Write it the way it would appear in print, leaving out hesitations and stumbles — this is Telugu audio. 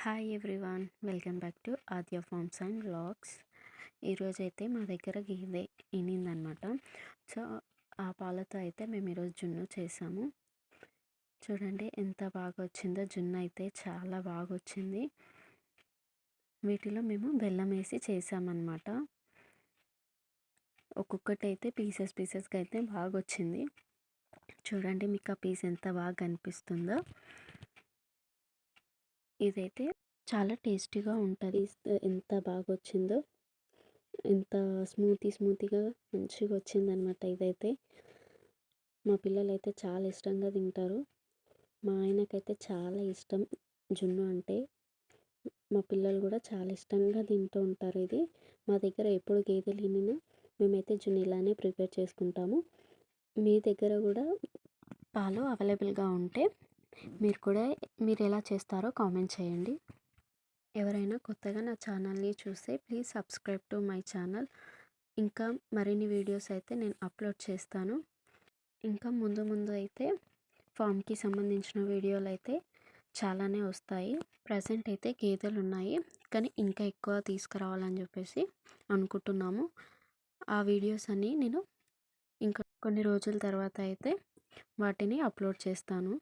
Hi everyone, welcome back to Aadya farms and vlogs. ఈరోజైతే మా దగ్గర గేదె ఈనిందనమాట. సో ఆ పాలతో అయితే మేము ఈరోజు జున్ను చేసాము. చూడండి ఎంత బాగా వచ్చిందో. జున్ను అయితే చాలా బాగా వచ్చింది. వీటిలో మేము బెల్లం వేసి చేసామన్నమాట. ఒక్కొక్కటి అయితే పీసెస్గా అయితే బాగా వచ్చింది. చూడండి మీకు ఆ పీస్ ఎంత బాగా కనిపిస్తుందో. ఇదైతే చాలా టేస్టీగా ఉంటుంది. ఎంత బాగా వచ్చిందో, ఎంత స్మూతీగా మంచిగా వచ్చిందనమాట. ఇదైతే మా పిల్లలు అయితే చాలా ఇష్టంగా తింటారు. మా ఆయనకైతే చాలా ఇష్టం జున్ను అంటే. మా పిల్లలు కూడా చాలా ఇష్టంగా తింటూ ఉంటారు. ఇది మా దగ్గర ఎప్పుడు గేదెలు ఈనినా మేమైతే జున్ను ఇలానే ప్రిపేర్ చేసుకుంటాము. మీ దగ్గర కూడా పాలు అవైలబుల్గా ఉంటే మీరు ఎలా చేస్తారో కామెంట్ చేయండి. ఎవరైనా కొత్తగా నా ఛానల్ని చూస్తే please subscribe to my channel. ఇంకా మరిన్ని వీడియోస్ అయితే నేను అప్లోడ్ చేస్తాను. ఇంకా ముందు అయితే ఫామ్కి సంబంధించిన వీడియోలు అయితే చాలానే వస్తాయి. ప్రజెంట్ అయితే గేదెలు ఉన్నాయి, కానీ ఇంకా ఎక్కువ తీసుకురావాలని చెప్పేసి అనుకుంటున్నాము. ఆ వీడియోస్ అన్నీ నేను ఇంకా కొన్ని రోజుల తర్వాత అయితే వాటిని అప్లోడ్ చేస్తాను.